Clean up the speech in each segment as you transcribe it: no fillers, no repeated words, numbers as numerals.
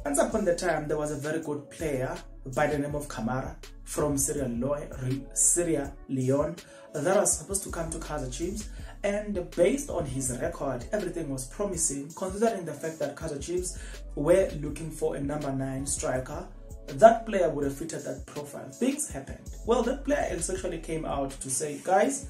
Once upon the time, there was a very good player by the name of Kamara from Sierra Leone that was supposed to come to Kaizer Chiefs, and based on his record, everything was promising, considering the fact that Kaizer Chiefs were looking for a number 9 striker. That player would have fitted that profile. Things happened. Well, that player essentially came out to say, guys,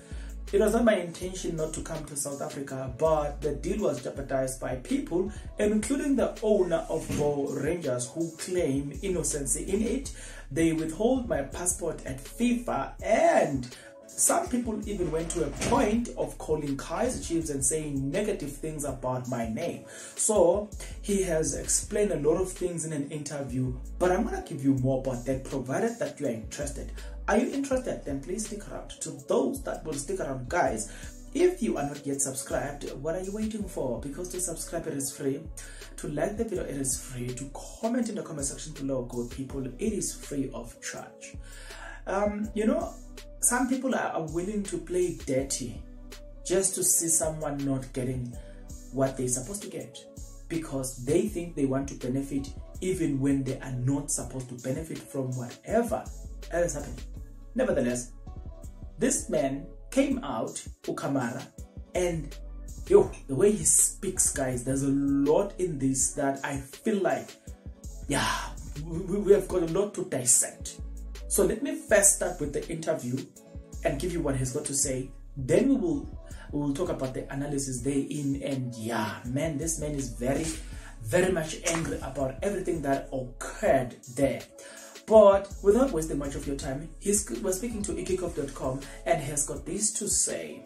it was not my intention not to come to South Africa, but the deal was jeopardized by people, including the owner of Bo Rangers, who claim innocency in it. They withhold my passport at FIFA, and some people even went to a point of calling Kaizer Chiefs and saying negative things about my name. So he has explained a lot of things in an interview, but I'm going to give you more about that, provided that you are interested. Are you interested? Then please stick around. To those that will stick around, guys, if you are not yet subscribed, what are you waiting for? Because to subscribe, it is free. To like the video, it is free. To comment in the comment section below, good people, it is free of charge. You know, some people are willing to play dirty just to see someone not getting what they're supposed to get, because they think they want to benefit even when they are not supposed to benefit from whatever else happening. Nevertheless, this man came out, Kamara, and the way he speaks, guys, there's a lot in this that I feel like, yeah, we have got a lot to dissect. So let me first start with the interview and give you what he's got to say. Then we will talk about the analysis therein. And yeah, man, this man is very, very much angry about everything that occurred there. But without wasting much of your time, we're speaking to ikickoff.com, and he has got this to say.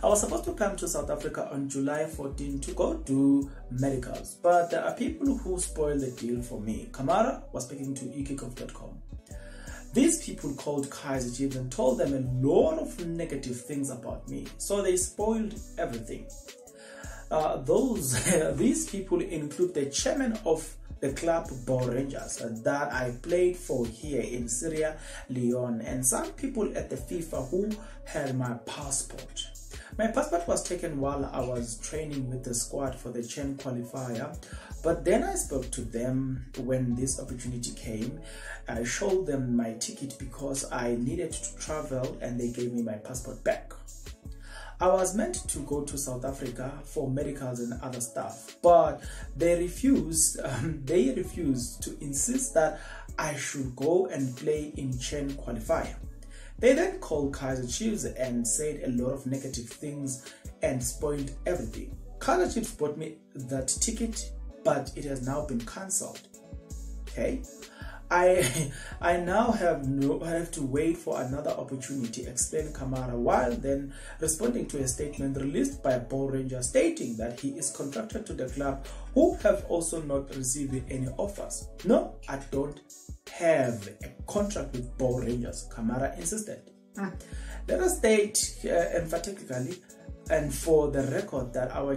I was supposed to come to South Africa on July 14 to go do medicals, but there are people who spoiled the deal for me. Kamara was speaking to ikickoff.com. These people called Kaizer Chiefs and told them a lot of negative things about me, so they spoiled everything. These people include the chairman of the club Bo Rangers that I played for here in Sierra Leone, and some people at the FIFA who had my passport. My passport was taken while I was training with the squad for the CHAN qualifier, but then I spoke to them when this opportunity came. I showed them my ticket because I needed to travel, and they gave me my passport back. I was meant to go to South Africa for medicals and other stuff, but they refused. They refused to insist that I should go and play in CHAN qualifier. They then called Kaizer Chiefs and said a lot of negative things and spoiled everything. Kaizer Chiefs bought me that ticket, but it has now been cancelled. Okay, I now have to wait for another opportunity, explained Kamara, while then responding to a statement released by Bo Rangers stating that he is contracted to the club, who have also not received any offers. No, I don't have a contract with Bo Rangers, Kamara insisted. Let us state emphatically and for the record that our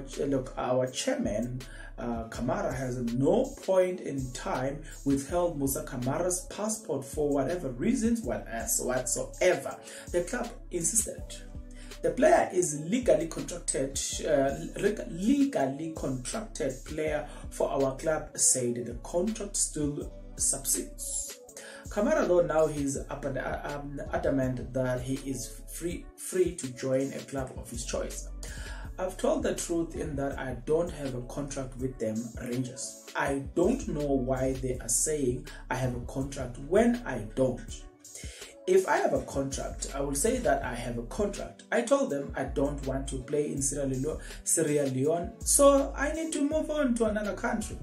chairman Kamara has at no point in time withheld Musa Kamara's passport for whatever reasons whatsoever. The club insisted. The player is legally contracted player for our club, said the contract still subsists. Kamara, though, now he's adamant that he is free to join a club of his choice. I've told the truth in that I don't have a contract with them, Rangers. I don't know why they are saying I have a contract when I don't. If I have a contract, I will say that I have a contract. I told them I don't want to play in Sierra Leone, so I need to move on to another country.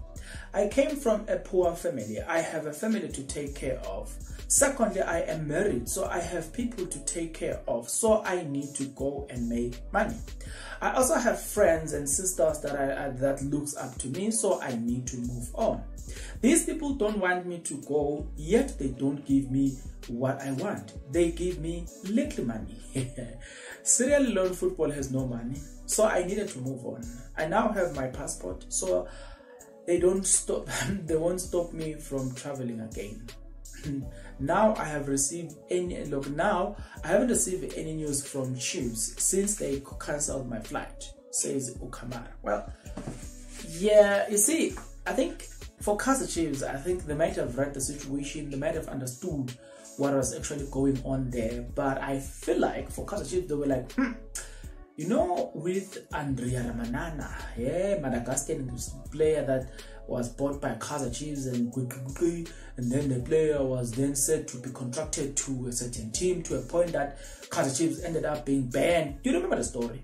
I came from a poor family. I have a family to take care of. Secondly, I am married, so I have people to take care of, so I need to go and make money. I also have friends and sisters that looks up to me, so I need to move on. These people don't want me to go, yet they don't give me what I want. They give me little money. Sierra Leone football has no money, so I needed to move on. I now have my passport, so they won't stop me from traveling again. Now I haven't received any news from Chiefs since they cancelled my flight, says Kamara. Well, yeah, you see, I think for Kaizer Chiefs, I think they might have read the situation, they might have understood what was actually going on there. But I feel like for Kaizer Chiefs, they were like, you know, with Andrea Ramanana, yeah, Madagascan player that was bought by Kaizer Chiefs, and then the player was then said to be contracted to a certain team to a point that Kaizer Chiefs ended up being banned. Do you remember the story?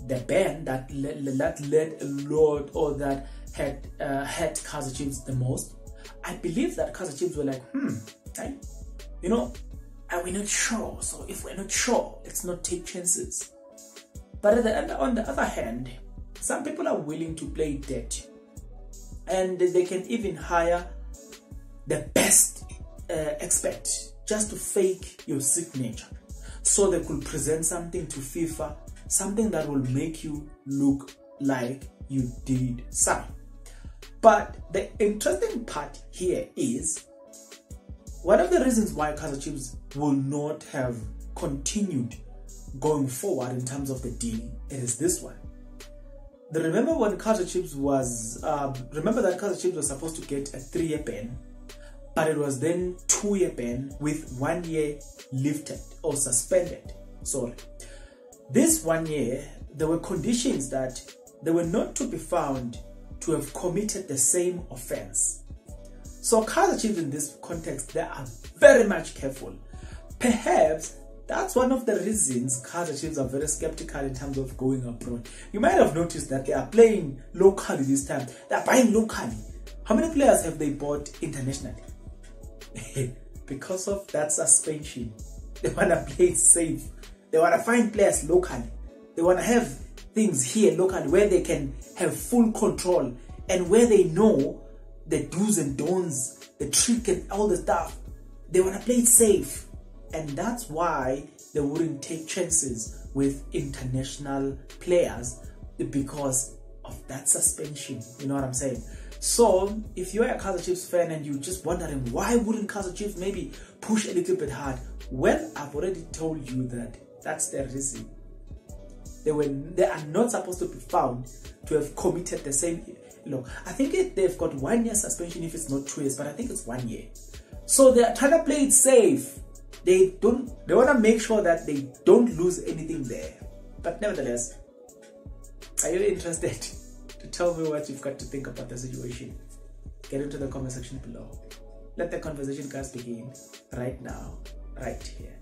The ban that led a lot, or that had hurt Kaizer Chiefs the most. I believe that Kaizer Chiefs were like, you know, are we not sure? So if we're not sure, let's not take chances. But on the other hand, some people are willing to play dead, and they can even hire the best expert just to fake your signature, so they could present something to FIFA, something that will make you look like you did sign. But the interesting part here is, one of the reasons why Kaizer Chiefs will not have continued going forward in terms of the deal, it is this one. Remember when Kaizer Chiefs was, remember that Kaizer Chiefs was supposed to get a 3-year ban, but it was then 2-year ban with 1 year lifted or suspended. Sorry. This 1 year, there were conditions that they were not to be found to have committed the same offense. So Kaizer Chiefs in this context, they are very much careful. Perhaps that's one of the reasons Kaizer Chiefs are very skeptical in terms of going abroad. You might have noticed that they are playing locally this time. They are buying locally. How many players have they bought internationally? Because of that suspension, they want to play it safe. They want to find players locally. They want to have things here locally where they can have full control, and where they know the do's and don'ts, the trick and all the stuff. They want to play it safe. And that's why they wouldn't take chances with international players, because of that suspension. You know what I'm saying? So if you're a Kaizer Chiefs fan and you're just wondering why wouldn't Kaizer Chiefs maybe push a little bit hard, well, I've already told you that that's the reason. They are not supposed to be found to have committed the same. I think they've got 1 year suspension if it's not 2 years, but I think it's 1 year. So they are trying to play it safe. They want to make sure that they don't lose anything there. But nevertheless, are you interested to tell me what you've got to think about the situation? Get into the comment section below. Let the conversation guys begin right now, right here.